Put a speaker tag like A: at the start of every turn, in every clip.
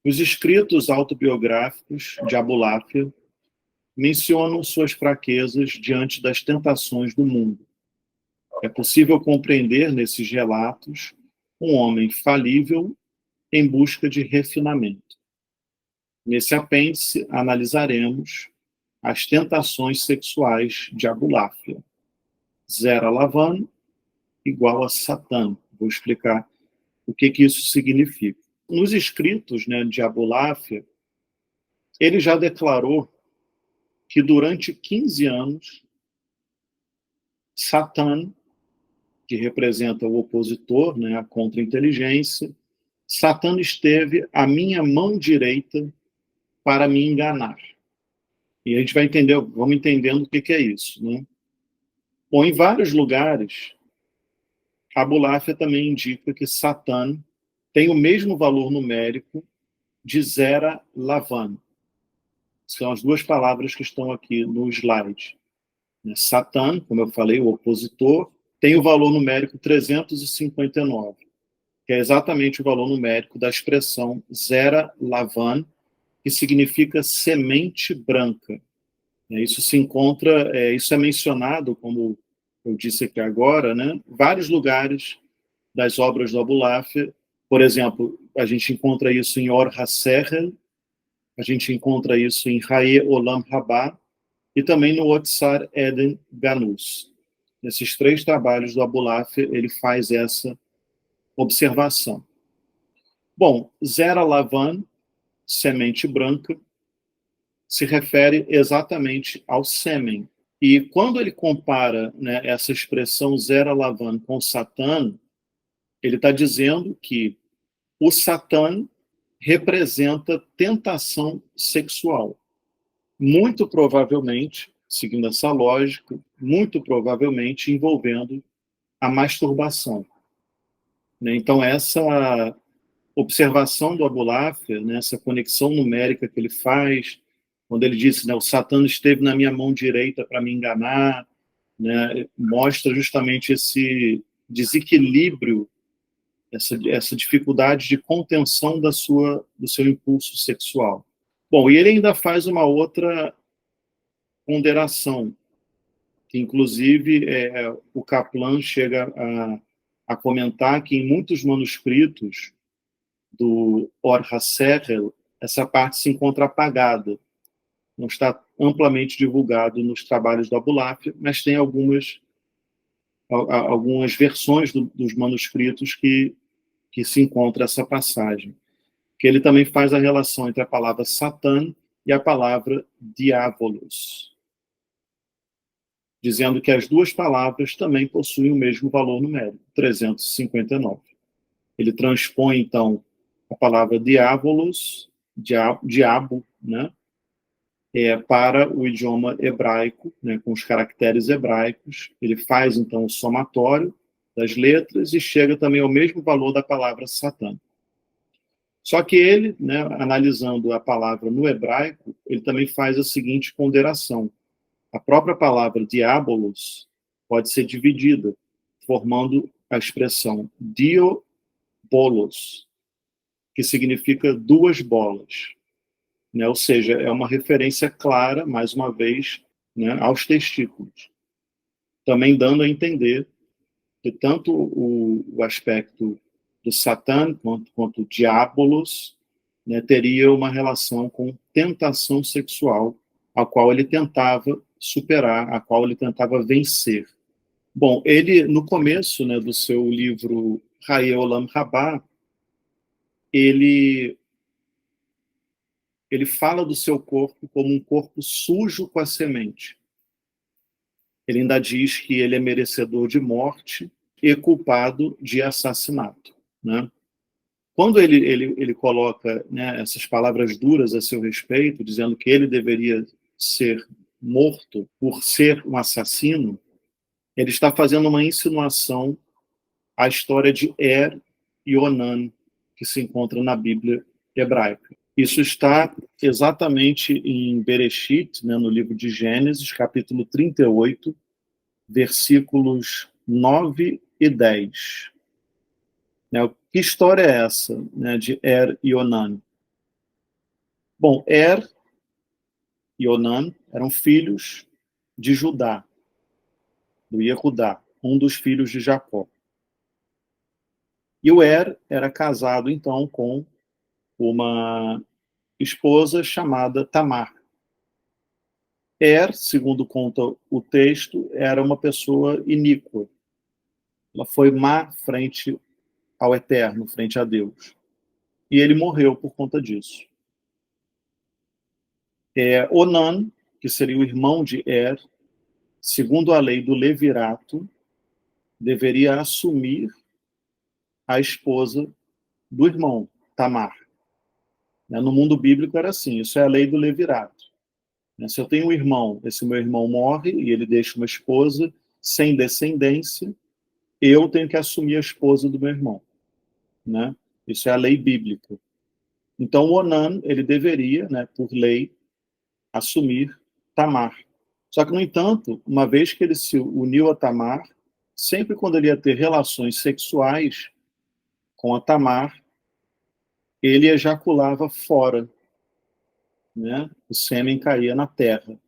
A: Os escritos autobiográficos de Abulafia mencionam suas fraquezas diante das tentações do mundo. É possível compreender nesses relatos um homem falível em busca de refinamento. Nesse apêndice, analisaremos as tentações sexuais de Abulafia. Zera Lavan igual a Satã. Vou explicar o que isso significa. Nos escritos, né, de Abulafia, ele já declarou que durante 15 anos, Satã, que representa o opositor, né, a contra-inteligência, Satã esteve à minha mão direita para me enganar. E a gente vai entender, vamos entendendo o que é isso, né? Bom, em vários lugares, Abulafia também indica que Satã tem o mesmo valor numérico de Zera Lavan. São as duas palavras que estão aqui no slide. Satã, como eu falei, o opositor, tem o valor numérico 359, que é exatamente o valor numérico da expressão Zera Lavan, que significa semente branca. Isso se encontra, isso é mencionado, como eu disse aqui agora, né, vários lugares das obras do Abulafia. Por exemplo, a gente encontra isso em Or HaSechel, a gente encontra isso em Haye Olam Rabá e também no Otsar Eden Ganus. Nesses três trabalhos do Abulafia, ele faz essa observação. Bom, Zera Lavan, semente branca, se refere exatamente ao sêmen. E quando ele compara, né, essa expressão Zera Lavan com Satã, ele está dizendo que o Satã representa tentação sexual. Muito provavelmente, seguindo essa lógica, muito provavelmente envolvendo a masturbação. Então, essa observação do Abulafia, né, essa conexão numérica que ele faz, quando ele disse, né, o Satã esteve na minha mão direita para me enganar, né, mostra justamente esse desequilíbrio, essa dificuldade de contenção do seu impulso sexual. Bom, e ele ainda faz uma outra ponderação, que inclusive o Kaplan chega a comentar que em muitos manuscritos do Or HaSechel, essa parte se encontra apagada. Não está amplamente divulgado nos trabalhos do Abulafia, mas tem algumas versões dos manuscritos que se encontra essa passagem. Que ele também faz a relação entre a palavra Satã e a palavra diabolos, dizendo que as duas palavras também possuem o mesmo valor numérico, 359. Ele transpõe, então, a palavra diabolos, diabo, né, para o idioma hebraico, né, com os caracteres hebraicos. Ele faz, então, o somatório das letras e chega também ao mesmo valor da palavra Satã. Só que ele, né, analisando a palavra no hebraico, ele também faz a seguinte ponderação. A própria palavra diabolos pode ser dividida, formando a expressão diobolos, que significa duas bolas. Né? Ou seja, é uma referência clara, mais uma vez, né, aos testículos. Também dando a entender que tanto o aspecto do Satã quanto o diabolos, né, teria uma relação com tentação sexual, a qual ele tentava superar, a qual ele tentava vencer. Bom, ele, no começo, né, do seu livro Haye Olam Rabá, ele fala do seu corpo como um corpo sujo com a semente. Ele ainda diz que ele é merecedor de morte e culpado de assassinato. Né? Quando ele coloca, né, essas palavras duras a seu respeito, dizendo que ele deveria ser morto por ser um assassino, ele está fazendo uma insinuação à história de Er e Onan, que se encontra na Bíblia hebraica. Isso está exatamente em Bereshit, né, no livro de Gênesis, capítulo 38, versículos 9 e 10. Que história é essa, né, de Er e Onan? Bom, e Onan eram filhos de Judá, do Yehudá, um dos filhos de Jacó. E o era casado, então, com uma esposa chamada Tamar. Segundo conta o texto, era uma pessoa iníqua. Ela foi má frente ao Eterno, frente a Deus. E ele morreu por conta disso. Onan, que seria o irmão de segundo a lei do levirato, deveria assumir a esposa do irmão, Tamar. No mundo bíblico era assim, isso é a lei do levirato. Se eu tenho um irmão, esse meu irmão morre e ele deixa uma esposa sem descendência, eu tenho que assumir a esposa do meu irmão. Isso é a lei bíblica. Então, o Onan, ele deveria, por lei, assumir Tamar. Só que, no entanto, uma vez que ele se uniu a Tamar, sempre quando ele ia ter relações sexuais com a Tamar, ele ejaculava fora. O sêmen caía na terra.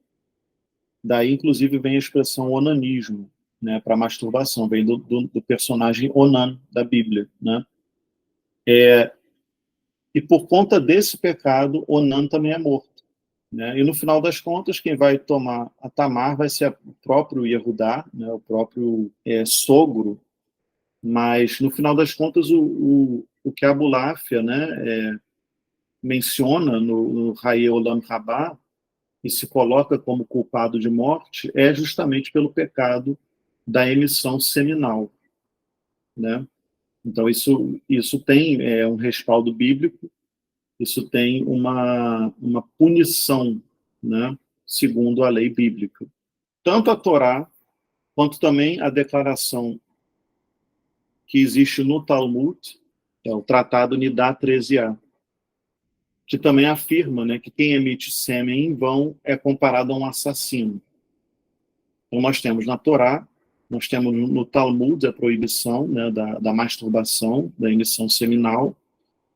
A: Daí, inclusive, vem a expressão onanismo, para masturbação, vem do personagem Onan, da Bíblia. E por conta desse pecado, Onan também é morto. E no final das contas, quem vai tomar a Tamar vai ser o próprio Yehudá, o próprio sogro, mas no final das contas, o que a Abuláfia menciona no Hayei Olam Rabá, e se coloca como culpado de morte, é justamente pelo pecado da emissão seminal. Então, isso tem um respaldo bíblico, isso tem uma punição, segundo a lei bíblica. Tanto a Torá, quanto também a declaração que existe no Talmud, o Tratado Nidá 13a, que também afirma que quem emite sêmen em vão é comparado a um assassino. Então, nós temos na Torá, nós temos no Talmud a proibição da masturbação, da emissão seminal,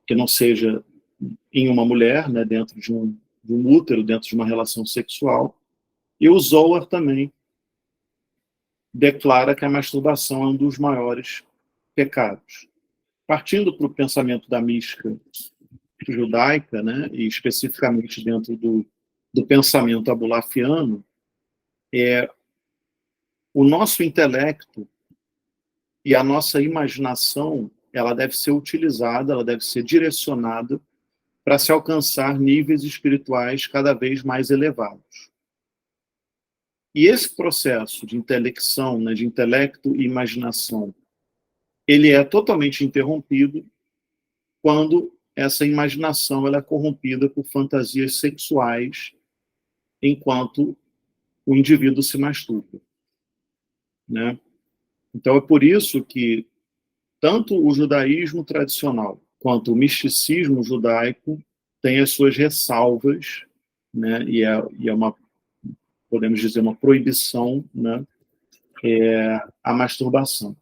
A: que não seja em uma mulher, dentro de um útero, dentro de uma relação sexual. E o Zohar também declara que a masturbação é um dos maiores pecados. Partindo para o pensamento da mística judaica, e especificamente dentro do pensamento abulafiano, o nosso intelecto e a nossa imaginação, ela deve ser utilizada, ela deve ser direcionada para se alcançar níveis espirituais cada vez mais elevados. E esse processo de intelecção, de intelecto e imaginação, ele é totalmente interrompido quando essa imaginação ela é corrompida por fantasias sexuais enquanto o indivíduo se masturba. Então, é por isso que tanto o judaísmo tradicional quanto o misticismo judaico têm as suas ressalvas, e é uma, podemos dizer, uma proibição, à masturbação.